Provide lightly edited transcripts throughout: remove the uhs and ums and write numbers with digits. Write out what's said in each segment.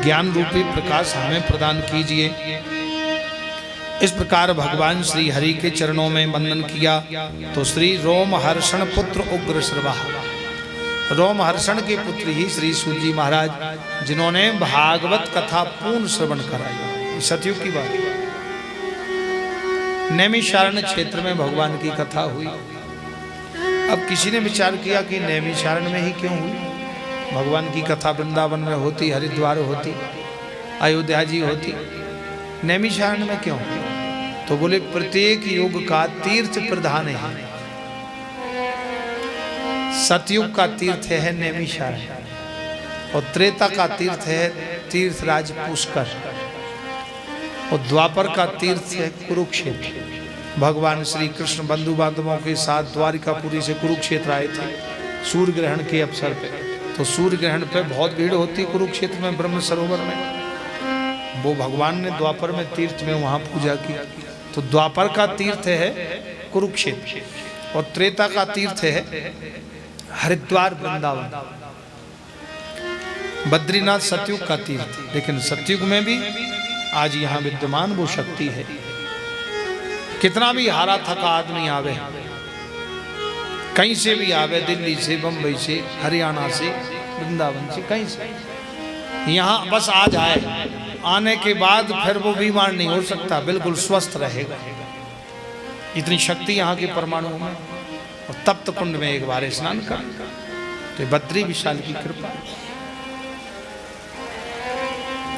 ज्ञान रूपी प्रकाश हमें प्रदान कीजिए। इस प्रकार भगवान श्री हरि के चरणों में वंदन किया तो श्री रोमहर्षण पुत्र उग्र श्रवा, रोमहर्षण के पुत्र ही श्री सूत जी महाराज जिन्होंने भागवत कथा पूर्ण श्रवण कराई। सतयुग की बात, नैमिषारण्य क्षेत्र में भगवान की कथा हुई। अब किसी ने विचार किया कि नैमिषारण्य में ही क्यों हुई, भगवान की कथा वृंदावन में होती, हरिद्वार होती, अयोध्या जी होती, नैमिषारण्य में क्यों? तो बोले प्रत्येक युग का तीर्थ प्रधान है। सतयुग का तीर्थ है नैमिषारण्य और त्रेता का तीर्थ है तीर्थराज पुष्कर और द्वापर का तीर्थ है कुरुक्षेत्र। भगवान श्री कृष्ण बंधु बांधवों के साथ द्वारिकापुरी से कुरुक्षेत्र आए थे सूर्य ग्रहण के अवसर पे। तो सूर्य ग्रहण पे बहुत भीड़ होती कुरुक्षेत्र में, ब्रह्म सरोवर में। वो भगवान ने द्वापर में तीर्थ में वहां पूजा की। तो द्वापर का तीर्थ है कुरुक्षेत्र और त्रेता का तीर्थ है हरिद्वार वृंदावन। बद्रीनाथ सतयुग का तीर्थ, लेकिन सतयुग में भी आज यहाँ विद्यमान वो शक्ति है। कितना भी हारा थका आदमी आवे, कहीं से भी आवे, दिल्ली से, बंबई से, हरियाणा से, वृंदावन से, कहीं से, यहाँ बस आ जाए, आने के बाद फिर वो बीमार नहीं हो सकता, बिल्कुल स्वस्थ रहेगा। इतनी शक्ति यहाँ के परमाणु में। और तप्त कुंड में एक बार स्नान कर, तो बद्री विशाल की कृपा।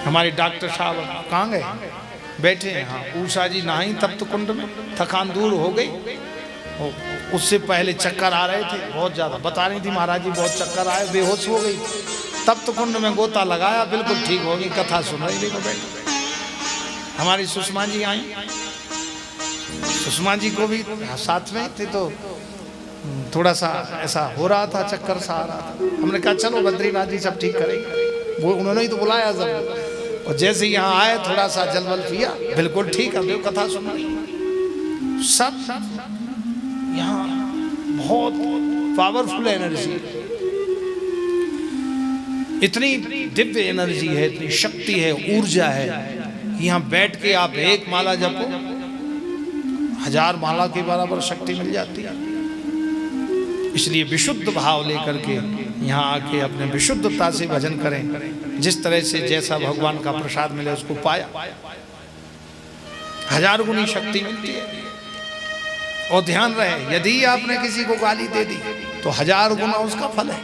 हमारे डॉक्टर साहब कहाँ गए? बैठे हैं। हाँ, उषा जी नहाई तप्त कुंड में, थकान दूर हो गई। उससे पहले चक्कर आ रहे थे बहुत ज्यादा, बता रही थी महाराज जी बहुत चक्कर आए, बेहोश हो गई। तप्त कुंड में गोता लगाया, बिल्कुल ठीक हो गई, कथा सुन रही। देखो बैठ, हमारी सुषमा जी आई, सुषमा जी को भी साथ में थे, तो थोड़ा सा ऐसा हो रहा था, चक्कर सा आ रहा था। हमने कहा चलो बद्रीनाथ जी सब ठीक करेंगे, वो उन्होंने ही तो बुलाया सब। और जैसे यहाँ आए थोड़ा सा जल वल पिया, बिल्कुल ठीक है, कथा सुन रही। सब यहाँ बहुत पावरफुल एनर्जी, इतनी दिव्य एनर्जी है, इतनी शक्ति है, ऊर्जा है। यहाँ बैठ के आप एक माला जपो, 1000 माला के बराबर शक्ति मिल जाती है। इसलिए विशुद्ध भाव लेकर के यहाँ आके अपने विशुद्धता से भजन करें। जिस तरह से जैसा भगवान का प्रसाद मिले उसको पाया, 1000 गुनी शक्ति मिलती है। और ध्यान रहे, यदि आपने किसी को गाली दे दी तो 1000 गुना उसका फल है।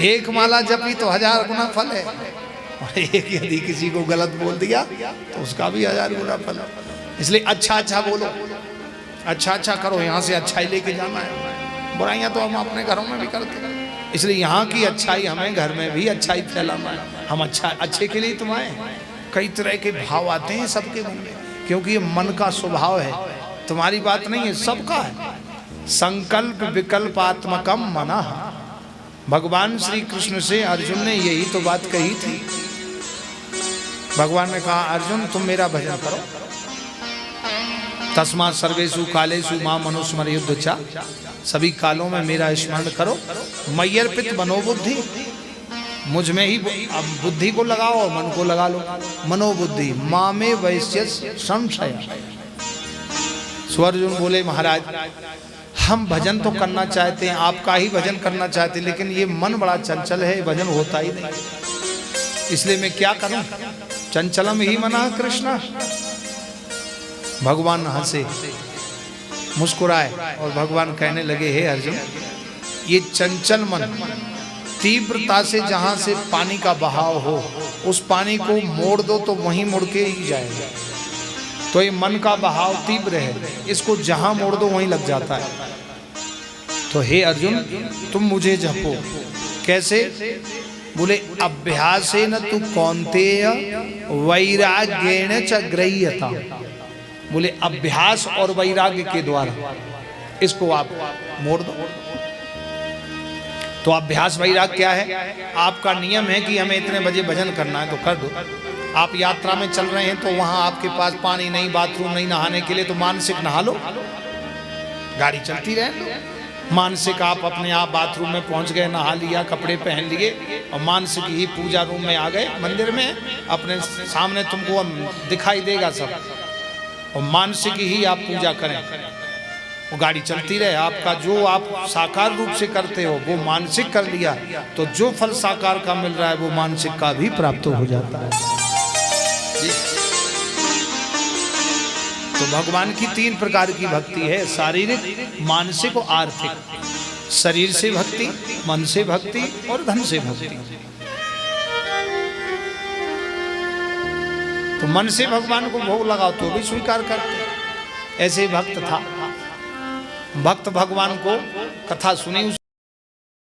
एक माला जपी तो 1000 गुना फल है, और एक यदि किसी को गलत बोल दिया तो उसका भी 1000 गुना फल है। इसलिए अच्छा अच्छा बोलो, अच्छा अच्छा करो, यहाँ से अच्छाई लेके जाना है। बुराइयां तो हम अपने घरों में भी करते हैं, इसलिए यहाँ की अच्छाई हमें घर में भी अच्छाई फैलाना है। हम अच्छे के लिए तुम आए। कई तरह के भाव आते हैं सबके मन में, क्योंकि ये मन का स्वभाव है, तुम्हारी बात नहीं है, सबका है। संकल्प विकल्पात्मकम मना। भगवान श्री कृष्ण से अर्जुन ने यही तो बात कही थी। भगवान ने कहा अर्जुन तुम मेरा भजन करो, तस्मात् सर्वेषु कालेषु मां मनुस्मरेयुध्य च, सभी कालों में मेरा स्मरण करो। मय्यर्पित मनोबुद्धि, मुझ में ही अब बुद्धि को लगाओ और मन को लगा लो। मनोबुद्धि मां में वैश्य संशय। अर्जुन बोले महाराज हम भजन तो करना चाहते हैं, आपका ही भजन करना चाहते हैं, लेकिन ये मन बड़ा चंचल है, भजन होता ही नहीं, इसलिए मैं क्या करूं? चंचलम ही मना कृष्ण। भगवान हंसे, मुस्कुराए और भगवान कहने लगे हे अर्जुन, ये चंचल मन तीव्रता से जहां से पानी का बहाव हो, उस पानी को मोड़ दो तो वहीं मुड़ के ही जाएगा। तो ये मन का बहाव तीव्र है, इसको जहां मोड़ दो वहीं लग जाता है। तो हे अर्जुन तुम मुझे जपो। कैसे? बोले अभ्यासेन तु कौन्तेय वैराग्येण च गृह्यता। बोले अभ्यास और वैराग्य के द्वारा इसको आप मोड़ दो। तो अभ्यास वैराग्य क्या है? आपका नियम है कि हमें इतने बजे भजन करना है तो कर दो। आप यात्रा में चल रहे हैं तो वहां आपके पास पानी नहीं, बाथरूम नहीं नहाने के लिए, तो मानसिक नहा लो, गाड़ी चलती रहे। मानसिक आप अपने आप बाथरूम में पहुंच गए, नहा लिया, कपड़े पहन लिए और मानसिक ही पूजा रूम में आ गए, मंदिर में अपने सामने तुमको दिखाई देगा सब, और मानसिक ही आप पूजा करें, वो गाड़ी चलती रहे। आपका जो आप साकार रूप से करते हो वो मानसिक कर लिया तो जो फल साकार का मिल रहा है वो मानसिक का भी प्राप्त हो जाता है। तो भगवान की 3 प्रकार की भक्ति है, शारीरिक, मानसिक और आर्थिक। शरीर से भक्ति, मन से भक्ति और धन से भक्ति। तो मन से भगवान को भोग लगाओ तो भी स्वीकार करते। ऐसे भक्त था, भक्त भगवान को कथा सुनी।